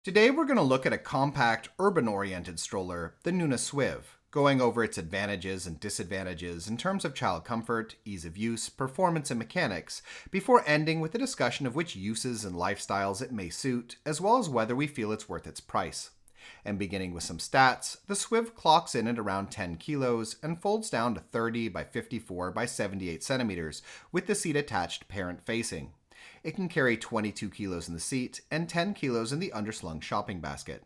Today we're going to look at a compact, urban-oriented stroller, the Nuna Swiv, going over its advantages and disadvantages in terms of child comfort, ease of use, performance, and mechanics, before ending with a discussion of which uses and lifestyles it may suit, as well as whether we feel it's worth its price. And beginning with some stats, the Swiv clocks in at around 10 kilos and folds down to 30 by 54 by 78 centimeters, with the seat attached parent facing. It can carry 22 kilos in the seat and 10 kilos in the underslung shopping basket.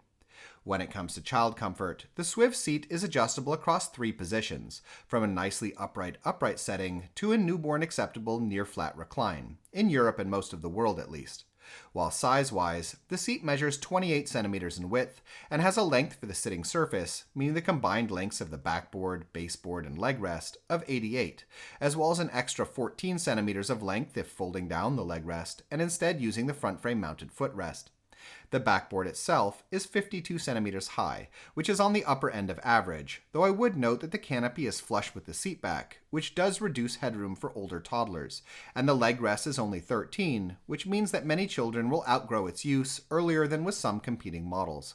When it comes to child comfort, the Swiv seat is adjustable across 3 positions, from a nicely upright setting to a newborn acceptable near-flat recline, in Europe and most of the world at least. While size-wise, the seat measures 28 centimeters in width and has a length for the sitting surface, meaning the combined lengths of the backboard, baseboard, and leg rest, of 88, as well as an extra 14 centimeters of length if folding down the leg rest and instead using the front frame mounted footrest. The backboard itself is 52 centimeters high, which is on the upper end of average, though I would note that the canopy is flush with the seat back, which does reduce headroom for older toddlers, and the leg rest is only 13, which means that many children will outgrow its use earlier than with some competing models.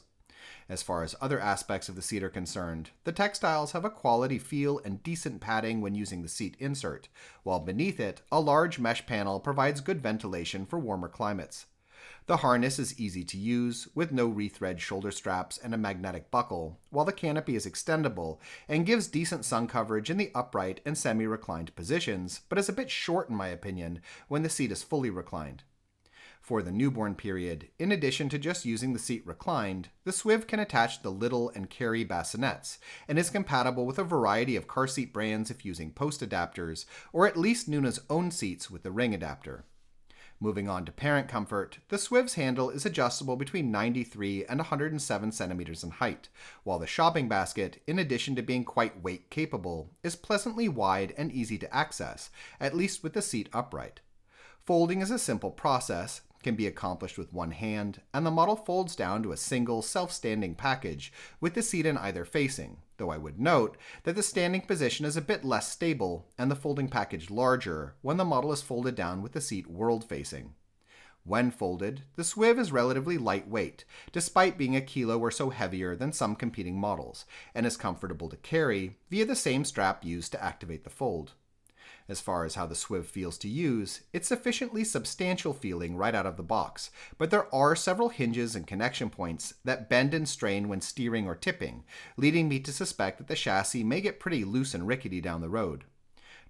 As far as other aspects of the seat are concerned, the textiles have a quality feel and decent padding when using the seat insert, while beneath it, a large mesh panel provides good ventilation for warmer climates. The harness is easy to use, with no rethread shoulder straps and a magnetic buckle, while the canopy is extendable and gives decent sun coverage in the upright and semi-reclined positions, but is a bit short in my opinion when the seat is fully reclined. For the newborn period, in addition to just using the seat reclined, the Swiv can attach the little and carry bassinets, and is compatible with a variety of car seat brands if using post adapters, or at least Nuna's own seats with the ring adapter. Moving on to parent comfort, the Swiv's handle is adjustable between 93 and 107 centimeters in height, while the shopping basket, in addition to being quite weight capable, is pleasantly wide and easy to access, at least with the seat upright. Folding is a simple process, can be accomplished with one hand, and the model folds down to a single self-standing package with the seat in either facing, though I would note that the standing position is a bit less stable and the folding package larger when the model is folded down with the seat world-facing. When folded, the Swiv is relatively lightweight, despite being a kilo or so heavier than some competing models, and is comfortable to carry via the same strap used to activate the fold. As far as how the Swiv feels to use, it's sufficiently substantial feeling right out of the box, but there are several hinges and connection points that bend and strain when steering or tipping, leading me to suspect that the chassis may get pretty loose and rickety down the road.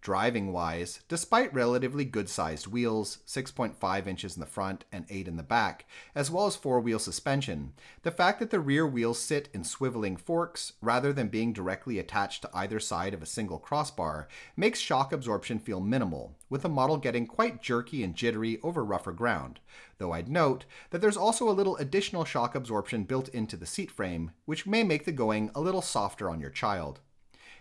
Driving-wise, despite relatively good-sized wheels, 6.5 inches in the front and 8 in the back, as well as 4-wheel suspension, the fact that the rear wheels sit in swiveling forks rather than being directly attached to either side of a single crossbar makes shock absorption feel minimal, with the model getting quite jerky and jittery over rougher ground, though I'd note that there's also a little additional shock absorption built into the seat frame, which may make the going a little softer on your child.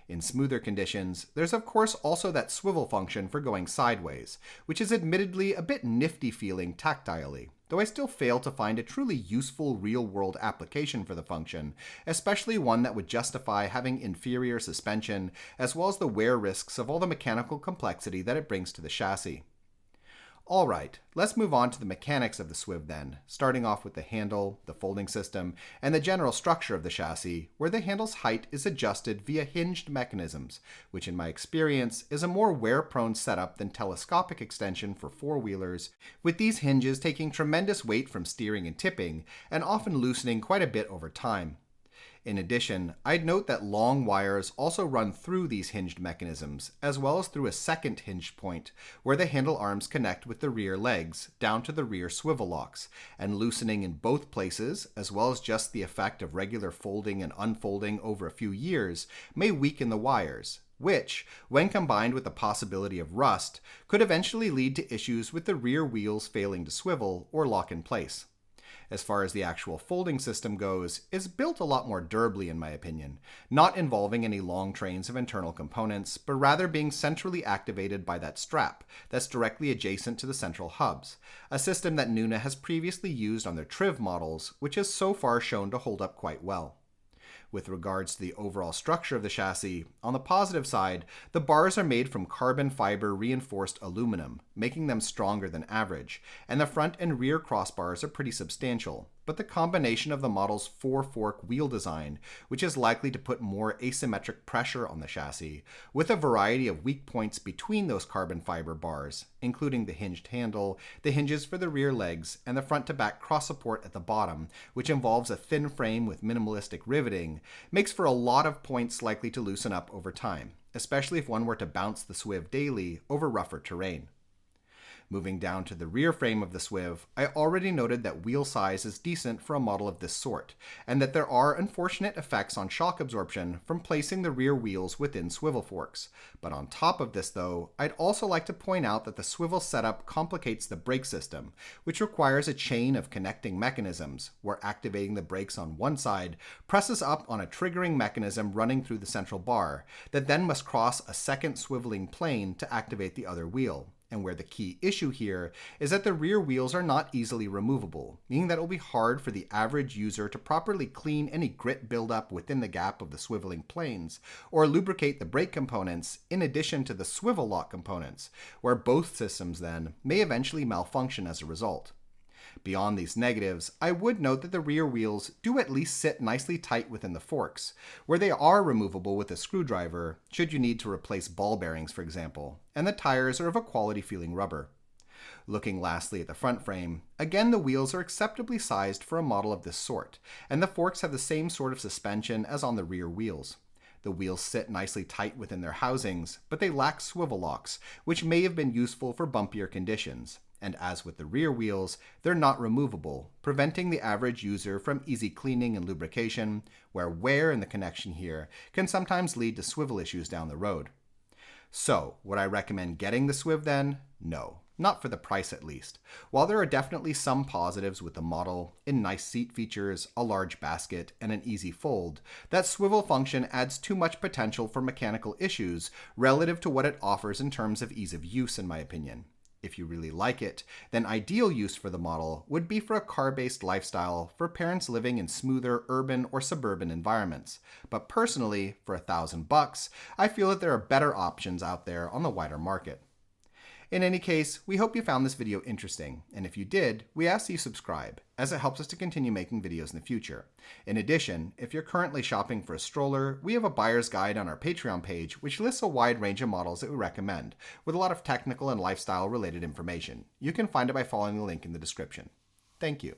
In smoother conditions, there's of course also that swivel function for going sideways, which is admittedly a bit nifty feeling tactilely, though I still fail to find a truly useful real-world application for the function, especially one that would justify having inferior suspension, as well as the wear risks of all the mechanical complexity that it brings to the chassis. Alright, let's move on to the mechanics of the Swiv then, starting off with the handle, the folding system, and the general structure of the chassis, where the handle's height is adjusted via hinged mechanisms, which in my experience is a more wear-prone setup than telescopic extension for four-wheelers, with these hinges taking tremendous weight from steering and tipping, and often loosening quite a bit over time. In addition, I'd note that long wires also run through these hinged mechanisms, as well as through a second hinged point, where the handle arms connect with the rear legs, down to the rear swivel locks, and loosening in both places, as well as just the effect of regular folding and unfolding over a few years, may weaken the wires, which, when combined with the possibility of rust, could eventually lead to issues with the rear wheels failing to swivel or lock in place. As far as the actual folding system goes, it's built a lot more durably in my opinion, not involving any long trains of internal components, but rather being centrally activated by that strap that's directly adjacent to the central hubs, a system that Nuna has previously used on their Triv models, which has so far shown to hold up quite well. With regards to the overall structure of the chassis, on the positive side, the bars are made from carbon fiber reinforced aluminum, making them stronger than average, and the front and rear crossbars are pretty substantial, but the combination of the model's 4-fork wheel design, which is likely to put more asymmetric pressure on the chassis, with a variety of weak points between those carbon fiber bars, including the hinged handle, the hinges for the rear legs, and the front-to-back cross support at the bottom, which involves a thin frame with minimalistic riveting, makes for a lot of points likely to loosen up over time, especially if one were to bounce the Swiv daily over rougher terrain. Moving down to the rear frame of the Swiv, I already noted that wheel size is decent for a model of this sort, and that there are unfortunate effects on shock absorption from placing the rear wheels within swivel forks. But on top of this though, I'd also like to point out that the swivel setup complicates the brake system, which requires a chain of connecting mechanisms, where activating the brakes on one side presses up on a triggering mechanism running through the central bar, that then must cross a second swiveling plane to activate the other wheel. And where the key issue here is that the rear wheels are not easily removable, meaning that it will be hard for the average user to properly clean any grit buildup within the gap of the swiveling planes, or lubricate the brake components in addition to the swivel lock components, where both systems then may eventually malfunction as a result. Beyond these negatives, I would note that the rear wheels do at least sit nicely tight within the forks, where they are removable with a screwdriver, should you need to replace ball bearings for example, and the tires are of a quality feeling rubber. Looking lastly at the front frame, again the wheels are acceptably sized for a model of this sort, and the forks have the same sort of suspension as on the rear wheels. The wheels sit nicely tight within their housings, but they lack swivel locks, which may have been useful for bumpier conditions. And as with the rear wheels, they're not removable, preventing the average user from easy cleaning and lubrication, where wear in the connection here can sometimes lead to swivel issues down the road. So, would I recommend getting the Swiv then? No, not for the price at least. While there are definitely some positives with the model, in nice seat features, a large basket, and an easy fold, that swivel function adds too much potential for mechanical issues relative to what it offers in terms of ease of use in my opinion. If you really like it, then ideal use for the model would be for a car-based lifestyle for parents living in smoother urban or suburban environments. But personally, for $1,000, I feel that there are better options out there on the wider market. In any case, we hope you found this video interesting, and if you did, we ask that you subscribe, as it helps us to continue making videos in the future. In addition, if you're currently shopping for a stroller, we have a buyer's guide on our Patreon page which lists a wide range of models that we recommend, with a lot of technical and lifestyle related information. You can find it by following the link in the description. Thank you.